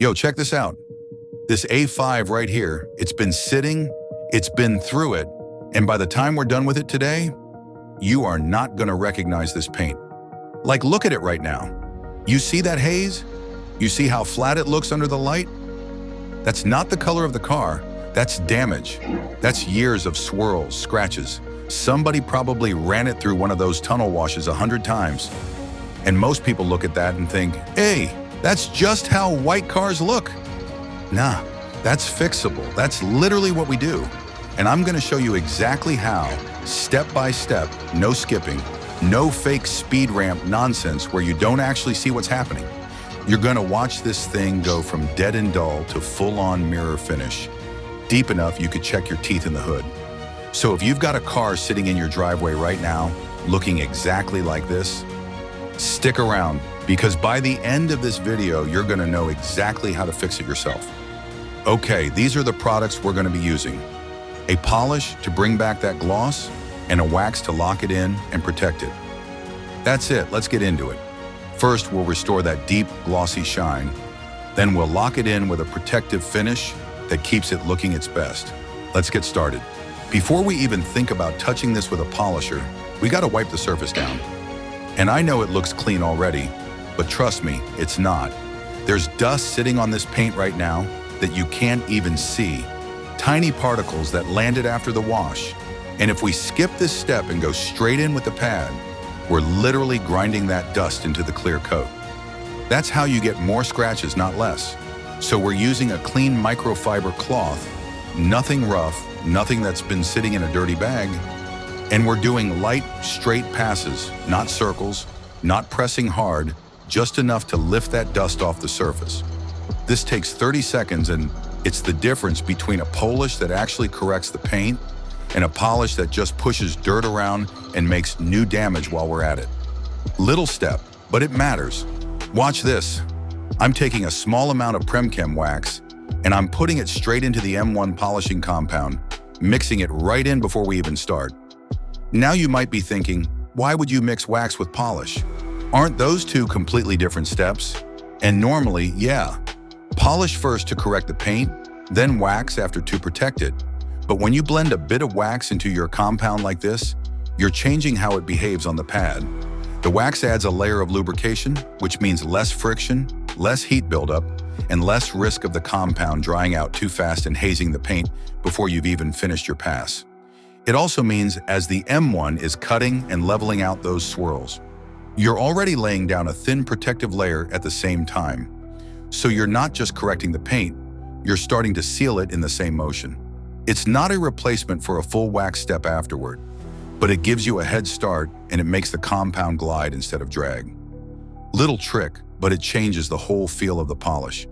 Yo, check this out. This A5 right here, it's been sitting, it's been through it, and by the time we're done with it today, you are not gonna recognize this paint. Like, look at it right now. You see that haze? You see how flat it looks under the light? That's not the color of the car, that's damage. That's years of swirls, scratches. Somebody probably ran it through one of those tunnel washes 100 times. And most people look at that and think, hey, that's just how white cars look. Nah, that's fixable. That's literally what we do. And I'm gonna show you exactly how, step by step, no skipping, no fake speed ramp nonsense where you don't actually see what's happening. You're gonna watch this thing go from dead and dull to full-on mirror finish, deep enough you could check your teeth in the hood. So if you've got a car sitting in your driveway right now, looking exactly like this, stick around, because by the end of this video, you're gonna know exactly how to fix it yourself. Okay, these are the products we're gonna be using. A polish to bring back that gloss, and a wax to lock it in and protect it. That's it, let's get into it. First, we'll restore that deep, glossy shine. Then we'll lock it in with a protective finish that keeps it looking its best. Let's get started. Before we even think about touching this with a polisher, we gotta wipe the surface down. And I know it looks clean already, but trust me, it's not. There's dust sitting on this paint right now that you can't even see. Tiny particles that landed after the wash. And if we skip this step and go straight in with the pad, we're literally grinding that dust into the clear coat. That's how you get more scratches, not less. So we're using a clean microfiber cloth, nothing rough, nothing that's been sitting in a dirty bag, and we're doing light, straight passes, not circles, not pressing hard, just enough to lift that dust off the surface. This takes 30 seconds, and it's the difference between a polish that actually corrects the paint and a polish that just pushes dirt around and makes new damage while we're at it. Little step, but it matters. Watch this. I'm taking a small amount of Premchem wax and I'm putting it straight into the M1 polishing compound, mixing it right in before we even start. Now you might be thinking, why would you mix wax with polish? Aren't those two completely different steps? And normally, yeah. Polish first to correct the paint, then wax after to protect it. But when you blend a bit of wax into your compound like this, you're changing how it behaves on the pad. The wax adds a layer of lubrication, which means less friction, less heat buildup, and less risk of the compound drying out too fast and hazing the paint before you've even finished your pass. It also means as the M1 is cutting and leveling out those swirls, you're already laying down a thin protective layer at the same time. So you're not just correcting the paint, you're starting to seal it in the same motion. It's not a replacement for a full wax step afterward, but it gives you a head start and it makes the compound glide instead of drag. Little trick, but it changes the whole feel of the polish.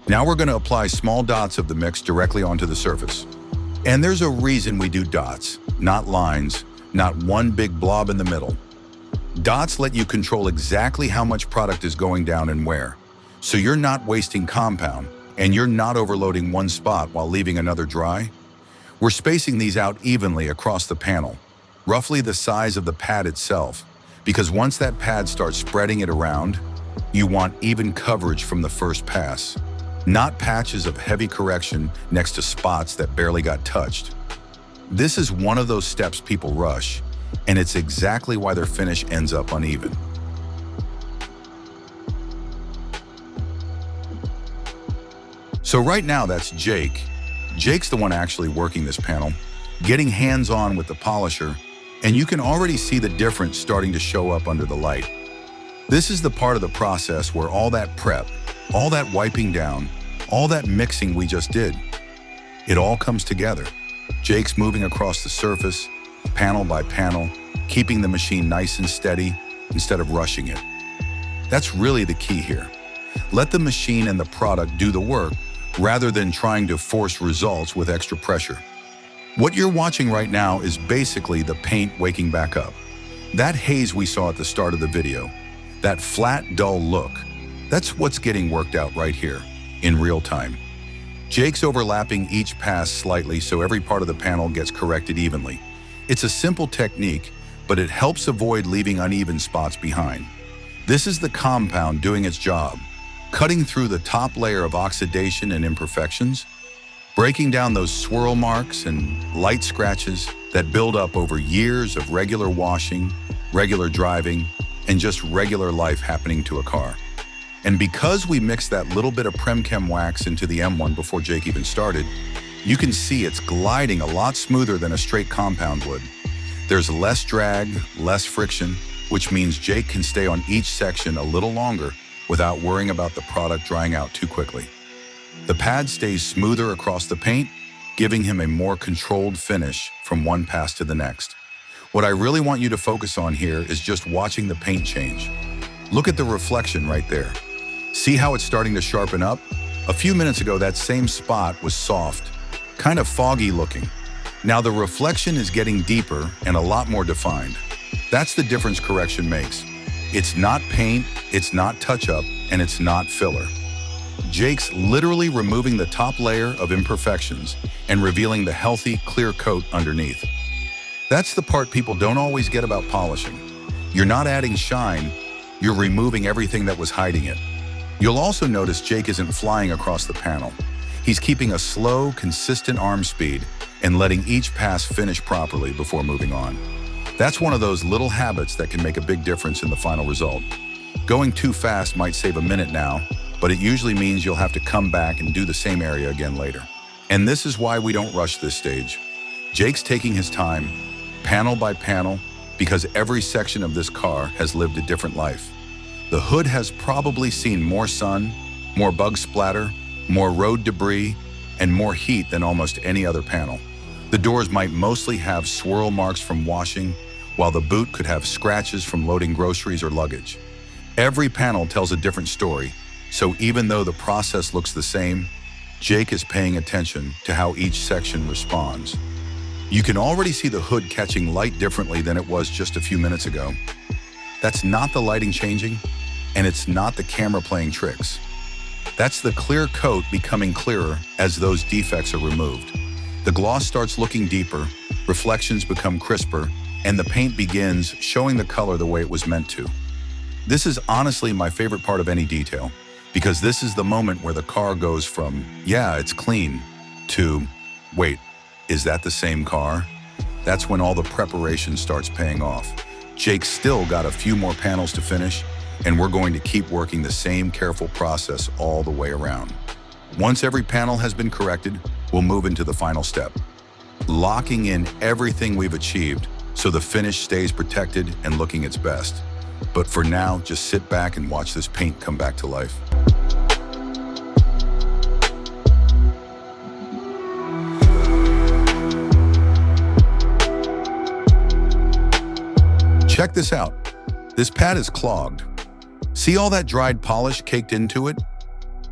Now we're going to apply small dots of the mix directly onto the surface. And there's a reason we do dots, not lines, not one big blob in the middle. Dots let you control exactly how much product is going down and where. So you're not wasting compound, and you're not overloading one spot while leaving another dry. We're spacing these out evenly across the panel, roughly the size of the pad itself, because once that pad starts spreading it around, you want even coverage from the first pass. Not patches of heavy correction next to spots that barely got touched. This is one of those steps people rush, and it's exactly why their finish ends up uneven. So right now that's Jake. Jake's the one actually working this panel, getting hands-on with the polisher, and you can already see the difference starting to show up under the light. This is the part of the process where all that prep, all that wiping down, all that mixing we just did, it all comes together. Jake's moving across the surface, panel by panel, keeping the machine nice and steady instead of rushing it. That's really the key here. Let the machine and the product do the work rather than trying to force results with extra pressure. What you're watching right now is basically the paint waking back up. That haze we saw at the start of the video, that flat, dull look, That's what's getting worked out right here, in real time. Jake's overlapping each pass slightly so every part of the panel gets corrected evenly. It's a simple technique, but it helps avoid leaving uneven spots behind. This is the compound doing its job, cutting through the top layer of oxidation and imperfections, breaking down those swirl marks and light scratches that build up over years of regular washing, regular driving, and just regular life happening to a car. And because we mixed that little bit of Prem-Chem wax into the M1 before Jake even started, you can see it's gliding a lot smoother than a straight compound would. There's less drag, less friction, which means Jake can stay on each section a little longer without worrying about the product drying out too quickly. The pad stays smoother across the paint, giving him a more controlled finish from one pass to the next. What I really want you to focus on here is just watching the paint change. Look at the reflection right there. See how it's starting to sharpen up? A few minutes ago, that same spot was soft, kind of foggy looking. Now the reflection is getting deeper and a lot more defined. That's the difference correction makes. It's not paint, it's not touch-up, and it's not filler. Jake's literally removing the top layer of imperfections and revealing the healthy, clear coat underneath. That's the part people don't always get about polishing. You're not adding shine, you're removing everything that was hiding it. You'll also notice Jake isn't flying across the panel. He's keeping a slow, consistent arm speed and letting each pass finish properly before moving on. That's one of those little habits that can make a big difference in the final result. Going too fast might save a minute now, but it usually means you'll have to come back and do the same area again later. And this is why we don't rush this stage. Jake's taking his time, panel by panel, because every section of this car has lived a different life. The hood has probably seen more sun, more bug splatter, more road debris, and more heat than almost any other panel. The doors might mostly have swirl marks from washing, while the boot could have scratches from loading groceries or luggage. Every panel tells a different story, so even though the process looks the same, Jake is paying attention to how each section responds. You can already see the hood catching light differently than it was just a few minutes ago. That's not the lighting changing, and it's not the camera playing tricks. That's the clear coat becoming clearer as those defects are removed. The gloss starts looking deeper, reflections become crisper, and the paint begins showing the color the way it was meant to. This is honestly my favorite part of any detail, because this is the moment where the car goes from, yeah, it's clean, to, wait, is that the same car? That's when all the preparation starts paying off. Jake's still got a few more panels to finish, and we're going to keep working the same careful process all the way around. Once every panel has been corrected, we'll move into the final step, locking in everything we've achieved so the finish stays protected and looking its best. But for now, just sit back and watch this paint come back to life. Check this out. This pad is clogged. See all that dried polish caked into it?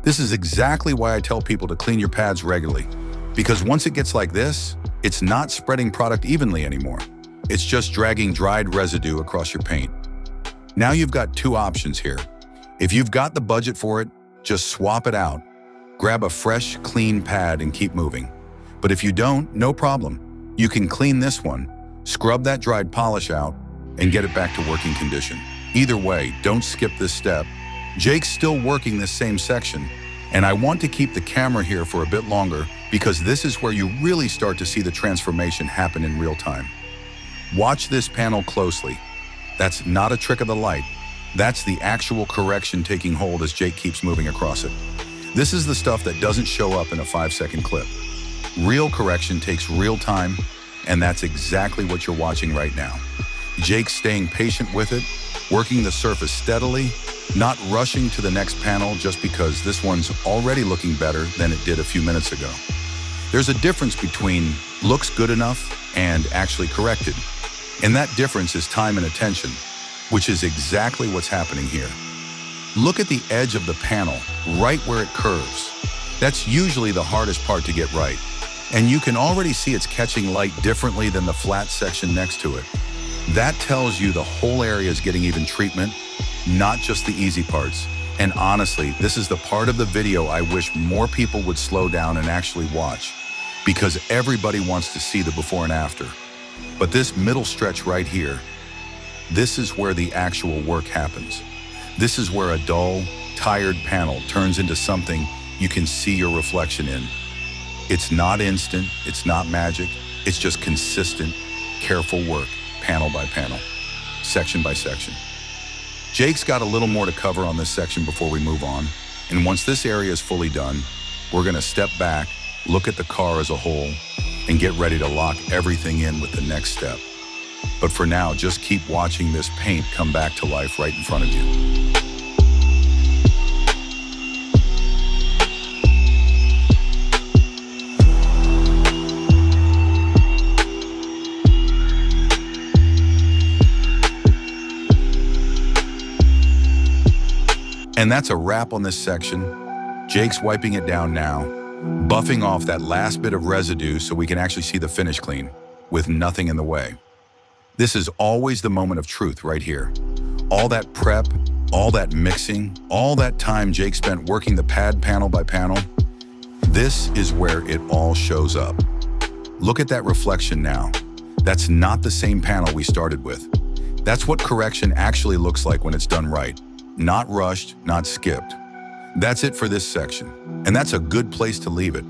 This is exactly why I tell people to clean your pads regularly, because once it gets like this, it's not spreading product evenly anymore. It's just dragging dried residue across your paint. Now you've got two options here. If you've got the budget for it, just swap it out. Grab a fresh, clean pad and keep moving. But if you don't, no problem. You can clean this one, scrub that dried polish out, and get it back to working condition. Either way, don't skip this step. Jake's still working this same section, and I want to keep the camera here for a bit longer because this is where you really start to see the transformation happen in real time. Watch this panel closely. That's not a trick of the light. That's the actual correction taking hold as Jake keeps moving across it. This is the stuff that doesn't show up in a 5-second clip. Real correction takes real time, and that's exactly what you're watching right now. Jake's staying patient with it, working the surface steadily, not rushing to the next panel just because this one's already looking better than it did a few minutes ago. There's a difference between looks good enough and actually corrected. And that difference is time and attention, which is exactly what's happening here. Look at the edge of the panel, right where it curves. That's usually the hardest part to get right. And you can already see it's catching light differently than the flat section next to it. That tells you the whole area is getting even treatment, not just the easy parts. And honestly, this is the part of the video I wish more people would slow down and actually watch, because everybody wants to see the before and after. But this middle stretch right here, this is where the actual work happens. This is where a dull, tired panel turns into something you can see your reflection in. It's not instant, it's not magic, it's just consistent, careful work, panel by panel, section by section. Jake's got a little more to cover on this section before we move on, and once this area is fully done, we're gonna step back, look at the car as a whole, and get ready to lock everything in with the next step. But for now, just keep watching this paint come back to life right in front of you. And that's a wrap on this section. Jake's wiping it down now, buffing off that last bit of residue so we can actually see the finish clean, with nothing in the way. This is always the moment of truth right here. All that prep, all that mixing, all that time Jake spent working the pad panel by panel, this is where it all shows up. Look at that reflection now. That's not the same panel we started with. That's what correction actually looks like when it's done right. Not rushed, not skipped. That's it for this section, and that's a good place to leave it.